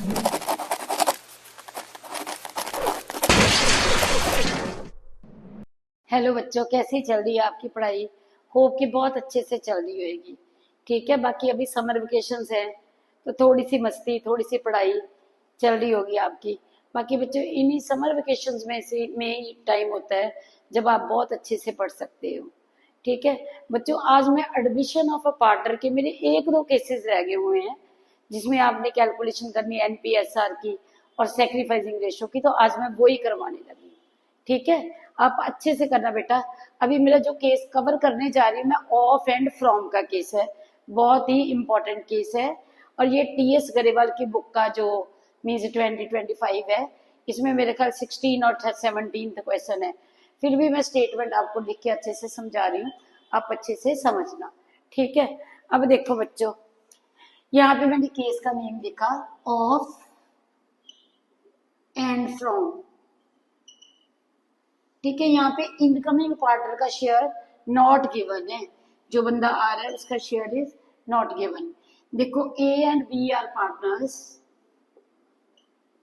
Hello बच्चों, कैसी चल रही है आपकी पढ़ाई? होप कि बहुत अच्छे से चल रही होगी। ठीक है, बाकी अभी समर वेकेशंस है तो थोड़ी सी मस्ती, थोड़ी सी पढ़ाई चल रही होगी आपकी। बाकी बच्चों, इन्हीं समर वेकेशंस में ही टाइम होता है जब आप बहुत अच्छे से पढ़ सकते हो। ठीक है बच्चों, आज मैं एडमिशन ऑफ अ पार्टनर के मेरे एक दो केसेस रह गए हुए हैं जिसमें आपने कैलकुलेशन करनी है एनपीएसआर की और सेक्रीफाइसिंग रेशो की, तो आज मैं वो ही करवाने लगी। ठीक है, आप अच्छे से करना बेटा। अभी मेरा जो केस कवर करने जा रही हूँ मैं, ऑफ एंड फ्रॉम का केस है, बहुत ही इंपॉर्टेंट केस है। और ये टीएस गरेवाल की बुक का जो मीन्स 2025 है, इसमें मेरे ख्याल 16 और 17 क्वेश्चन है। फिर भी मैं स्टेटमेंट आपको लिख के अच्छे से समझा रही हूँ, आप अच्छे से समझना। ठीक है, अब देखो बच्चों, यहाँ पे मैंने केस का नेम लिखा ऑफ एंड फ्रॉम। ठीक है, यहाँ पे इनकमिंग पार्टनर का शेयर नॉट गिवन है, जो बंदा आ रहा है उसका शेयर इज नॉट गिवन। देखो, A and B are partners,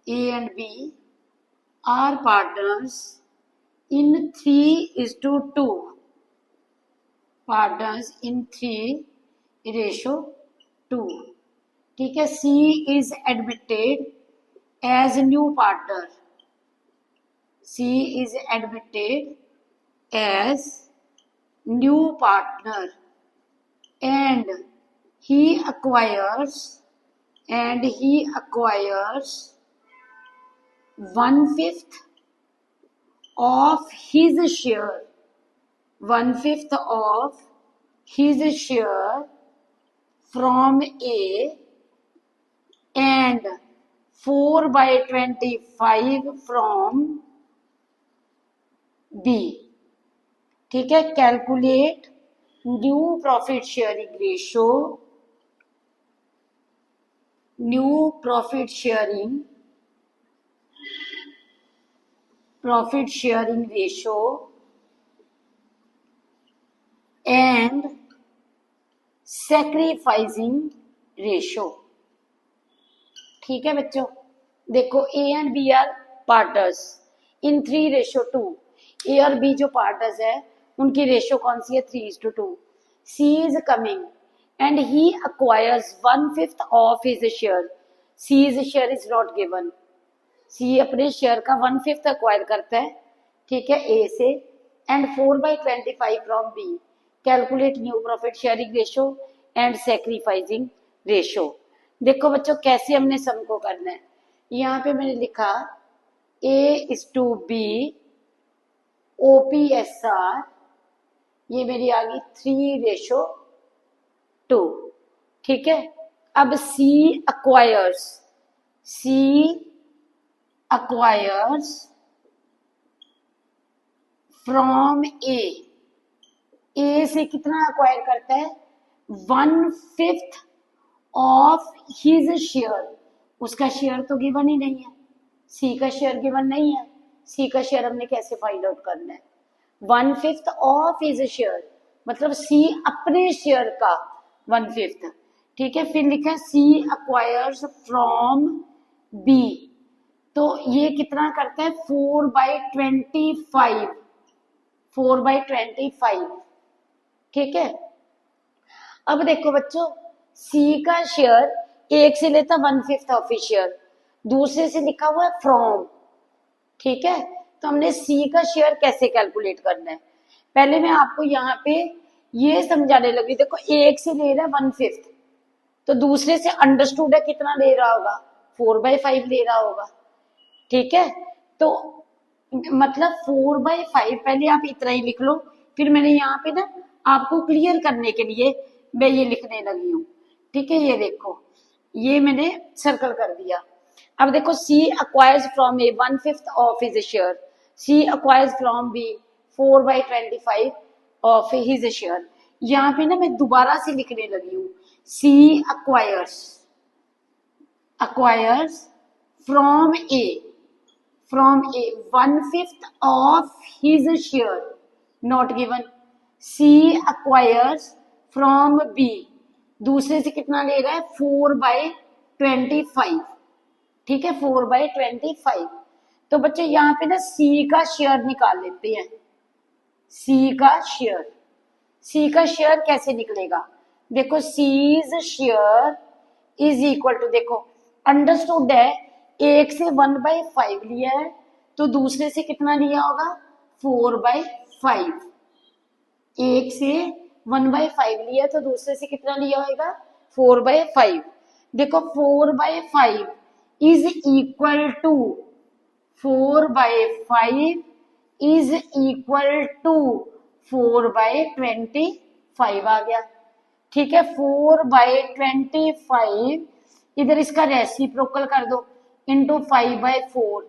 A and B are partners in 3:2, partners in 3:2। ठीक है, C is admitted as new partner, C is admitted as new partner and he acquires 1/5 of his share, 1/5 of his share from A and 4/25 from B। ठीक है, calculate new profit sharing ratio, new profit sharing ratio and sacrificing ratio. ठीक है बच्चों, देखो A and B are partners in 3:2। A और B जो partners है उनकी रेशो कौन सी है? 3:2। C is coming and he acquires 1/5 of his share, C is share is not given. C अपने शेयर का 1/5 अक्वायर करता है, ठीक है, ए से, and 4/25 from B. Calculate new profit sharing ratio and sacrificing ratio. देखो बच्चों, कैसे हमने सम को करना है। यहाँ पे मैंने लिखा A:B OPSR, ये मेरी आ गई 3:2। ठीक है, अब C acquires फ्रॉम A से कितना अक्वायर करता है? 1/5 ऑफ हिज शेयर। उसका शेयर तो गिवन ही नहीं है, सी का शेयर गिवन नहीं है। सी का शेयर हमने कैसे फाइंड आउट करना है? 1/5 ऑफ हिज शेयर, मतलब सी अपने शेयर का 1/5। ठीक है, फिर लिखा है सी अक्वायर्स फ्रॉम बी, तो ये कितना करता है? 4/25, 4/25। ठीक है, अब देखो बच्चों, सी का शेयर एक से लेता 1/5 ऑफ हिज शेयर, दूसरे से लिखा हुआ है फ्रॉम। ठीक है, तो हमने सी का शेयर कैसे कैलकुलेट करना है? पहले मैं आपको यहाँ पे ये समझाने लगी। देखो, एक से ले रहा है 1/5, तो दूसरे से अंडरस्टूड है कितना ले रहा होगा? 4/5 ले रहा होगा। ठीक है, तो मतलब 4/5, पहले आप इतना ही लिख लो, फिर मैंने यहाँ पे ना आपको क्लियर करने के लिए मैं ये लिखने लगी हूँ। ठीक है, ये देखो, ये मैंने सर्कल कर दिया। अब देखो, C acquires from A 1/5 of his share, C acquires from B 4/25 of his share. यहाँ पे ना मैं दोबारा से लिखने लगी हूँ, C acquires from A 1/5 of his share not given. C acquires from B, दूसरे से कितना ले रहा है? 4/25। ठीक है, 4/25। तो बच्चे यहाँ पे ना सी का शेयर निकाल लेते हैं। सी का शेयर, सी का शेयर कैसे निकलेगा? देखो C's share is equal to, देखो अंडरस्टूड है, एक से 1/5 लिया है तो दूसरे से कितना लिया होगा? 4/5। एक से 1/5 लिया तो दूसरे से कितना लिया होगा? 4/5। देखो 4/5 is equal to, 4/5 is equal to 4/25 आ गया। ठीक है, 4/25 इधर इसका रेसिप्रोकल कर दो इंटू 5/4,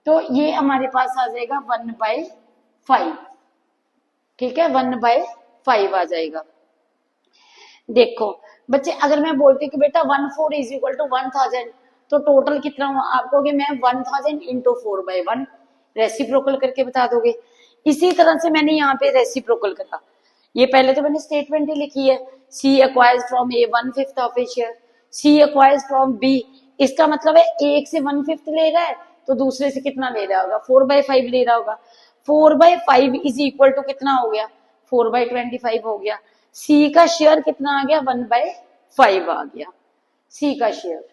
तो ये हमारे पास आ जाएगा 1/5। ठीक है, 1/5 आ जाएगा। देखो बच्चे, अगर मैं बोलती कि बेटा 1/4 इज इक्वल टू 1000, तो टोटल कितना हुआ? आप कहोगे मैम 1000 इंटू 4/1, रेसिप्रोकल करके बता दोगे। इसी तरह से मैंने यहाँ पे रेसिप्रोकल करा, ये पहले तो मैंने स्टेटमेंट ही लिखी है, C acquires from A 1/5 of a share, C acquires from B, इसका मतलब है एक से 1/5 ले रहा है तो दूसरे से कितना ले रहा होगा? 4/5 ले रहा होगा। 4/5 इज इक्वल टू कितना हो गया? 4/25 हो गया। सी का शेयर कितना आ गया? 1/5 आ गया सी का शेयर।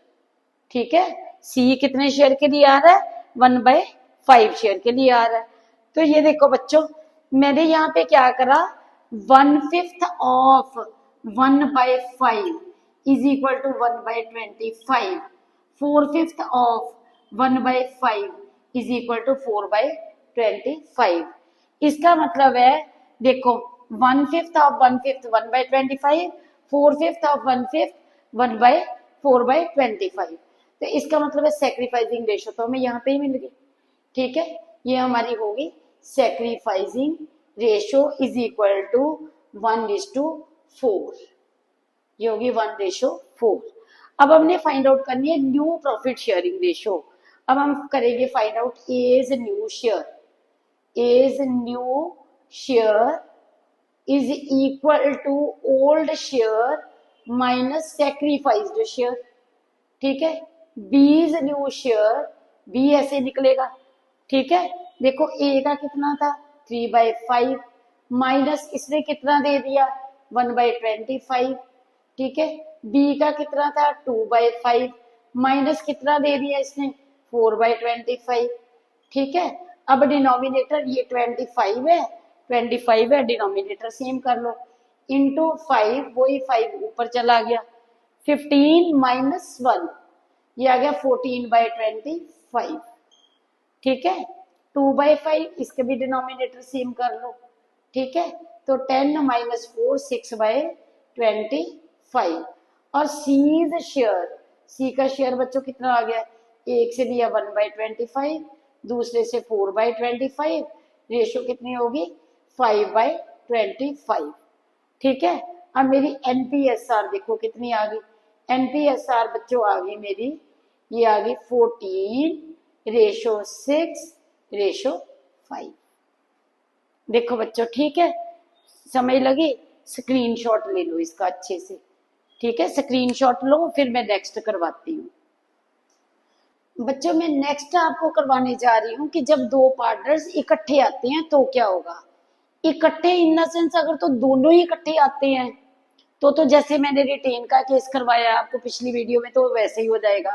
ठीक है, सी कितने शेयर के लिए आ रहा है? 1/5 शेयर के लिए आ रहा है। तो ये देखो बच्चों, मैंने यहाँ पे क्या करा, 1/5 of 1/5 is equal to 1/25, 4/5 of 1/5 is equal to 4/25। इसका मतलब है, देखो 1/5 ऑफ 1/5 1/25, 4/5 ऑफ 1/5 4/25। तो इसका मतलब है सेक्रीफाइसिंग रेशो तो हमें यहाँ पे ही मिल गई। ठीक है, ये हमारी होगी sacrificing ratio is equal to 1:4, ये होगी 1:4। अब हमने फाइंड आउट करनी है न्यू प्रॉफिट शेयरिंग रेशो। अब हम करेंगे find out A's new share, A's new share is equal to old share minus sacrificed share. ठीक है, बीज न्यू शेयर, बी ऐसे निकलेगा। ठीक है, देखो ए का कितना था? 3/5 माइनस इसने कितना दे दिया? 1/25। ठीक है, बी का कितना था? 2/5 माइनस कितना दे दिया इसने? 4/25। ठीक है, अब डिनोमिनेटर ये 25 है, डिनोमिनेटर सेम कर लो, इंटू 5, वही 5 ऊपर चला गया, 15 माइनस 1, ये आ गया 14/25। ठीक है, 2/5, इसके भी डिनोमिनेटर सेम कर लो। ठीक है, तो 10 माइनस 4 6/25। और सीज शेयर, सी का शेयर बच्चों कितना आ गया? एक से लिया 1/25, दूसरे से 4/25, रेशो कितनी होगी? 5/25। ठीक है, अब मेरी एनपीएसआर देखो कितनी आ गई? एनपीएसआर बच्चों आ गई मेरी, ये आ गई 14:6:5। देखो बच्चों, ठीक है, समझ लगी? स्क्रीनशॉट ले लो इसका अच्छे से। ठीक है, स्क्रीनशॉट लो, फिर मैं नेक्स्ट करवाती हूँ। बच्चों मैं नेक्स्ट आपको करवाने जा रही हूँ कि जब दो पार्टनर्स इकट्ठे आते हैं तो क्या होगा। इकट्ठे इन द सेंस, अगर तो दोनों ही इकट्ठे आते हैं तो जैसे मैंने रिटेन का केस करवाया आपको पिछली वीडियो में, तो वैसे ही हो जाएगा।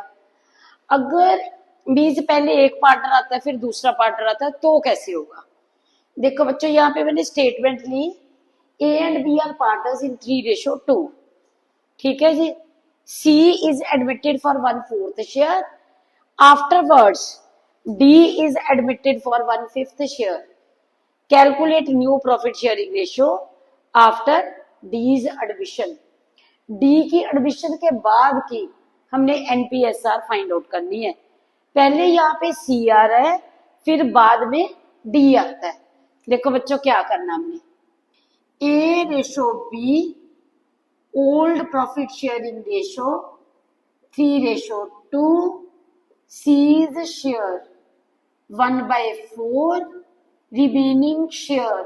अगर बीच पहले एक पार्टनर आता है फिर दूसरा पार्टनर आता है तो कैसे होगा? देखो बच्चों, यहाँ पे मैंने स्टेटमेंट ली, A and B are partners in 3:2। ठीक है जी, C is admitted for 1/4 share, afterwards D is admitted for 1/5 share. Calculate new profit sharing ratio after D's admission. D की एडमिशन के बाद की हमने एनपीएसआर फाइंड आउट करनी है। पहले यहाँ पे सी आ रहा है, फिर बाद में डी आता है। देखो बच्चों क्या करना हमने, A ratio B, old profit sharing ratio 3:2, C's share 1/4, remaining share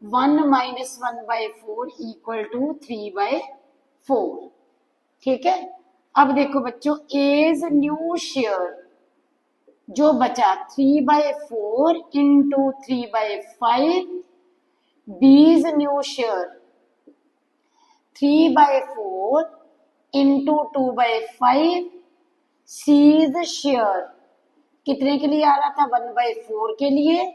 1 minus 1/4 equal to 3/4। ठीक है, अब देखो बच्चों, एज न्यू शेयर जो बचा 3/4 into 3/5, B's new share 3/4 into 2/5, C's share कितने के लिए आ रहा था, 1/4 के लिए।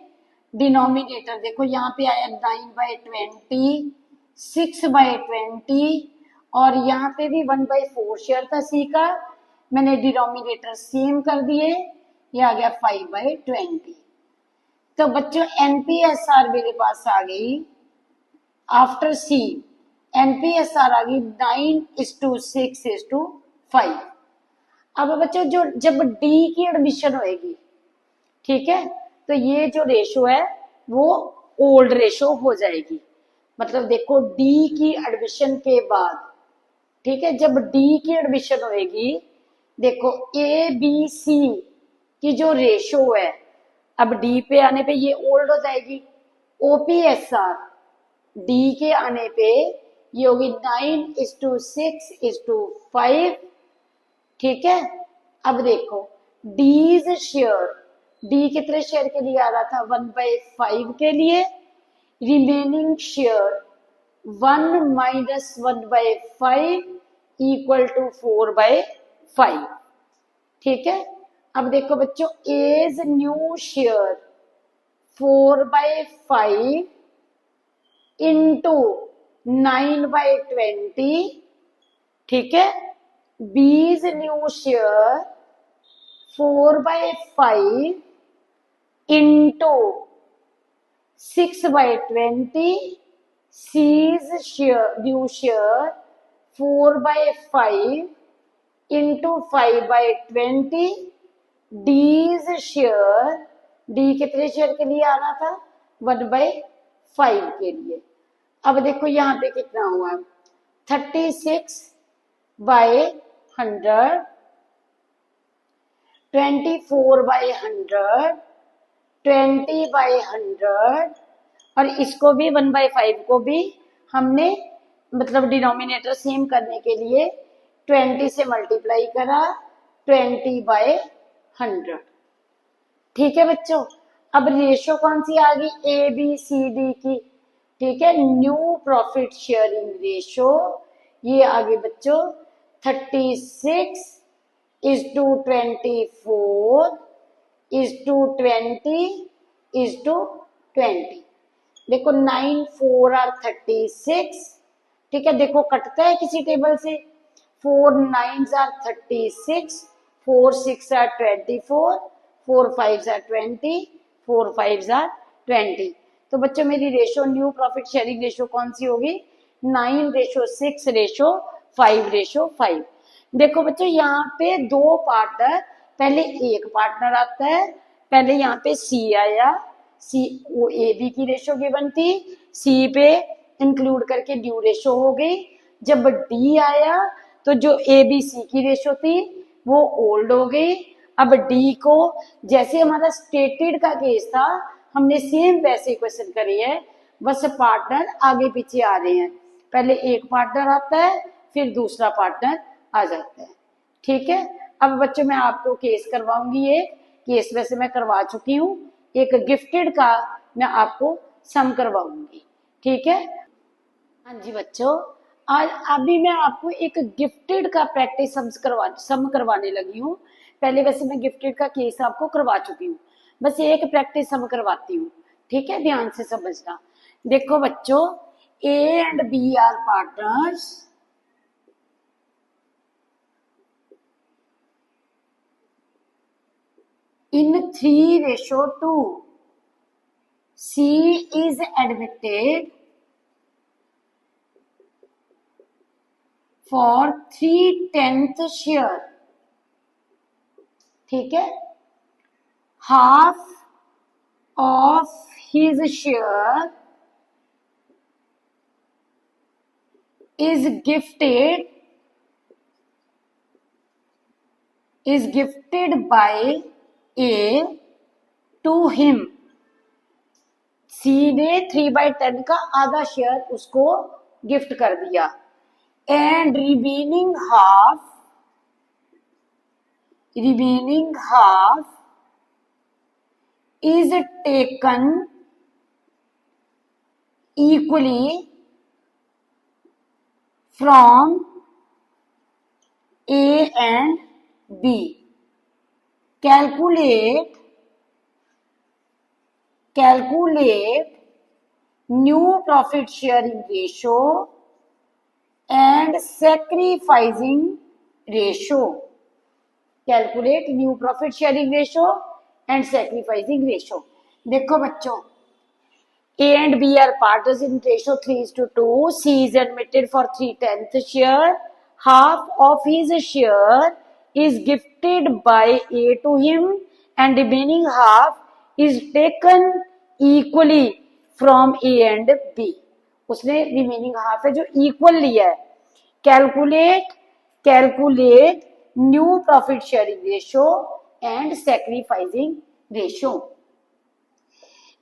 डिनोमिनेटर देखो यहाँ पे आया 9/20, 6/20 और यहाँ पे भी 1/4 शेयर था सी का, मैंने डिनोमिनेटर सेम कर दिए, ये आ गया 5/20। तो बच्चों एनपीएसआर मेरे पास आ गई आफ्टर सी, एनपीएसआर आ गई 9:6:5। अब बच्चों जो जब डी की एडमिशन होएगी, ठीक है, तो ये जो रेशो है वो ओल्ड रेशो हो जाएगी। मतलब देखो डी की एडमिशन के बाद, ठीक है, जब डी की एडमिशन होएगी, देखो ए बी सी की जो रेशो है, अब डी पे आने पे ये ओल्ड हो जाएगी। ओपीएसआर डी के आने पे ये होगी 9:6:5, ठीक है। अब देखो डीज शेयर, डी कितने शेयर के लिए आ रहा था, 1/5 के लिए। रिमेनिंग शेयर 1 - 1/5 इक्वल टू 4/5, ठीक है। अब देखो बच्चों एज न्यू शेयर 4/5 इंटू 9/20, ठीक है। B's new share 4/5 into 6/20, C's share new share 4/5 into 5/20, D's share, D कितने शेयर के लिए आ रहा था, 1/5 के लिए। अब देखो यहाँ पे कितना हुआ, 36/100, 24/100, 20/100 और इसको भी 1/5 को भी हमने मतलब डिनोमिनेटर सेम करने के लिए 20 से मल्टीप्लाई करा, 20/100, ठीक है बच्चों। अब रेशो कौन सी आ गई, ए बी सी डी की, ठीक है। न्यू प्रॉफिट शेयरिंग रेशो ये आ गई बच्चों 36:24:20:20। देखो 9 4 आर 36, ठीक है। देखो कटता है किसी टेबल से, 4 9s are 36, 4 6 are 24, 4 5s are 20, 4 5s are 20। तो बच्चों मेरी ratio new profit sharing ratio कौन सी होगी, 9:6:5। देखो बच्चों यहाँ पे दो पार्टनर, पहले एक पार्टनर आता है, पहले यहाँ पे सी आया, सी वो ए बी की रेशो गिवन थी, सी पे इंक्लूड करके ड्यू रेशो हो गई। जब डी आया तो जो ए बी सी की रेशो थी वो ओल्ड हो गई। अब डी को जैसे हमारा स्टेटेड का केस था, हमने सेम वैसे क्वेश्चन करी है, बस पार्टनर आगे पीछे आ रहे हैं, पहले एक पार्टनर आता है फिर दूसरा पार्टनर आ जाता है, ठीक है। अब बच्चों मैं आपको केस करवाऊंगी, एक केस वैसे मैं करवा चुकी हूँ, एक गिफ्टेड का मैं आपको सम करवाऊंगी, ठीक है। हाँ जी बच्चों, आज अभी मैं आपको एक गिफ्टेड का प्रैक्टिस सम करवाने लगी हूँ। पहले वैसे मैं गिफ्टेड का केस आपको करवा चुकी हूँ, बस एक प्रैक्टिस सम करवाती हूँ, ठीक है, ध्यान से समझना। देखो बच्चों A and B are partners, in 3:2, C is admitted for 3/10 share, ठीक है। Half of his share is gifted by A to him। सी ने 3/10 का आधा शेयर उसको गिफ्ट कर दिया, and remaining half remaining half is taken equally from A and B. Calculate new profit sharing ratio and sacrificing ratio. Calculate new profit sharing ratio and sacrificing ratio. देखो बच्चों, A and B are partners in ratio 3:2. C is admitted for 3/10 share. Half of his share is gifted by A to him and remaining half is taken equally from A and B. उसने remaining half है जो equal लिया है. Calculate new profit sharing ratio and sacrificing ratio.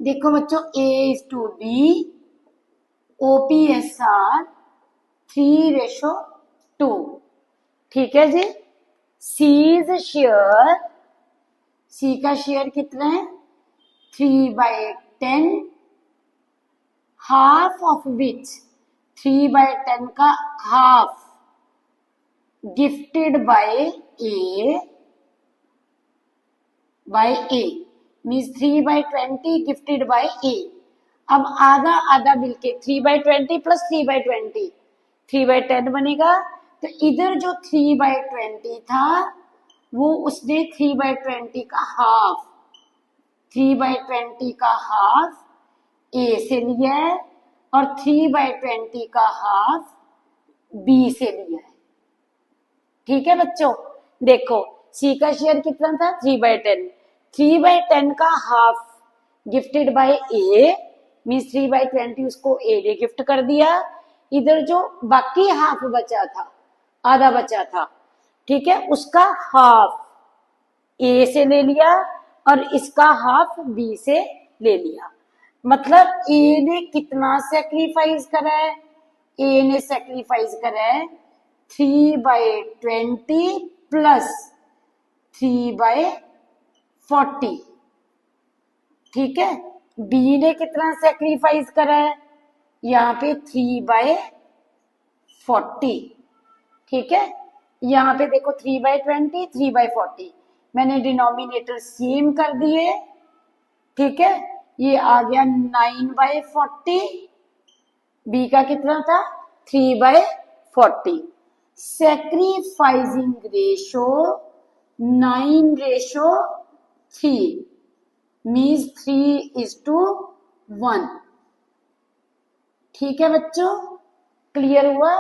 देखो बच्चों, A:B, OPSR 3:2. ठीक है जी. C का शेयर कितना है? 3/10. हाफ ऑफ विच 3/10 का half gifted by A means 3/20 gifted by A. अब आधा आधा मिलके 3/20 प्लस 3/20 3/10 बनेगा. तो इधर जो 3/20 था वो उसने 3/20 का हाफ 3/20 का हाफ ए से लिया है और 3/20 का हाफ बी से लिया है. ठीक है बच्चों. देखो सी का शेयर कितना था? 3/10. 3/10 का half gifted by A means 3/20 उसको ए ने गिफ्ट कर दिया. इधर जो बाकी हाफ बचा था, आधा बचा था, ठीक है, उसका हाफ ए से ले लिया और इसका हाफ बी से ले लिया. मतलब ए ने कितना सेक्रीफाइस करा है? ए ने सेक्रीफाइस करा है 3/20 प्लस 3/40. ठीक है. बी ने कितना सेक्रीफाइस करा है? यहाँ पे 3/40. ठीक है. यहाँ पे देखो 3/20 3/40. मैंने डिनोमिनेटर सेम कर दिए. ठीक है. ये आ गया 9/40. बी का कितना था? 3/40. Sacrificing ratio 9:3 means 3:1. ठीक है बच्चों, क्लियर हुआ.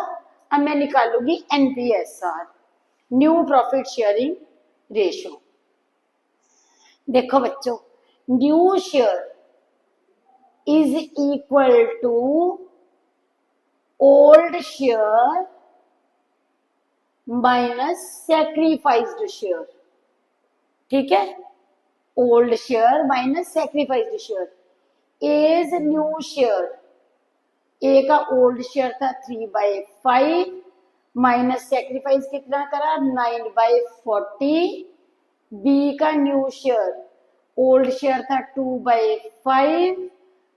अब मैं निकालूंगी NPSR, new profit sharing ratio. देखो बच्चों, new share is equal to old share minus sacrificed share. ठीक है. old share minus sacrificed share is new share. A का old share था 3/5 माइनस सेक्रीफाइस कितना करा? 9/40. B का न्यू शेयर ओल्ड शेयर था 2/5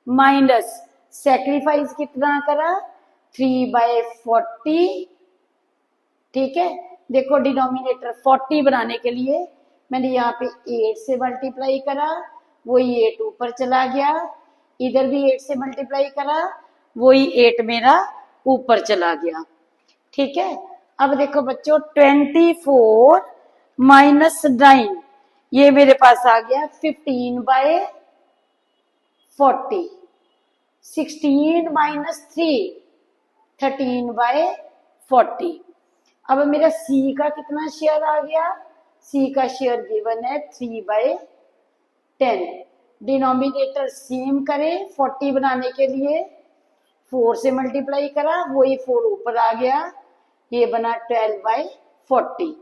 माइनस सेक्रीफाइस कितना करा? 3/40. ठीक है. देखो डिनोमिनेटर 40 बनाने के लिए मैंने यहाँ पे 8 से मल्टीप्लाई करा, वही 8 ऊपर चला गया. इधर भी 8 से मल्टीप्लाई करा, वही 8 मेरा ऊपर चला गया. ठीक है. अब देखो बच्चों 24 माइनस 9 ये मेरे पास आ गया 15/40. 16 माइनस 3 13/40. अब मेरा सी का कितना शेयर आ गया? सी का शेयर गिवन है 3/10. डिनोमिनेटर सेम करें. 40 बनाने के लिए 4 से मल्टीप्लाई करा, वही 4 ऊपर आ गया, ये बना 12/40.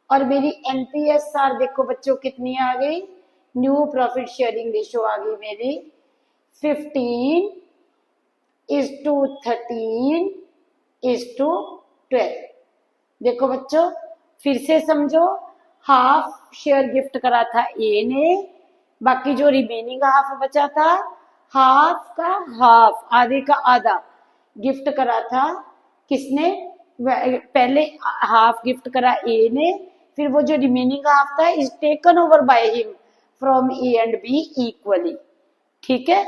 और मेरी NPSR देखो बच्चों कितनी आ गई? न्यू प्रॉफिट शेयरिंग रेशो आ गई मेरी 15:13:12. देखो बच्चों फिर से समझो. हाफ शेयर गिफ्ट करा था ए ने, बाकी जो रिमेनिंग हाफ बचा था, हाफ का हाफ, आधे का आधा गिफ्ट करा था किसने? पहले हाफ गिफ्ट करा ए ने, फिर वो जो रिमेनिंग हाफ था is taken over by him from A and be equally. ठीक है,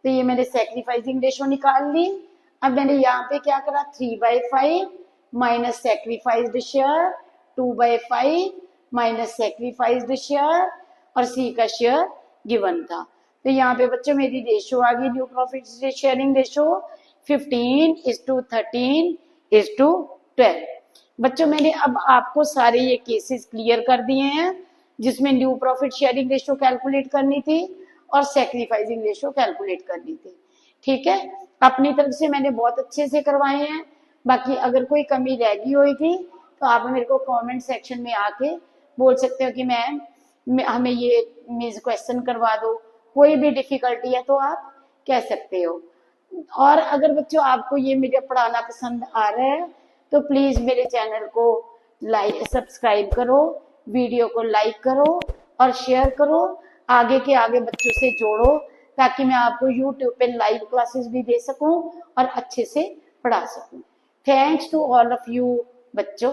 तो ये मैंने सेक्रीफाइसिंग रेशो निकाल ली। अब मैंने यहाँ पे क्या करा, 3/5 minus sacrificed share, 2/5 minus sacrificed share, और सी का शेयर गिवन था। तो यहाँ पे बच्चों मेरी रेशो आ गई, न्यू प्रॉफिट शेयरिंग रेशो 15:13:12। बच्चों मैंने अब आपको सारे ये केसेस क्लियर कर दिए हैं जिसमें new profit sharing ratio calculate करनी थी और सेक्रीफाइसिंग रेशो कैलकुलेट करनी थी। ठीक है, अपनी तरफ से मैंने बहुत अच्छे से करवाए हैं। बाकी अगर कोई कमी रह गई होगी तो आप मेरे को कमेंट सेक्शन में आके बोल सकते हो कि मैम हमें ये मीन्स क्वेश्चन करवा दो, कोई भी डिफिकल्टी है तो आप कह सकते हो। और अगर बच्चों आपको ये मेरा पढ़ाना पसंद आ रहा है तो प्लीज मेरे चैनल को सब्सक्राइब करो, वीडियो को लाइक करो और शेयर करो, आगे के आगे बच्चों से जोड़ो, ताकि मैं आपको यूट्यूब पे लाइव क्लासेस भी दे सकूं और अच्छे से पढ़ा सकूं। Thanks to all of you बच्चों।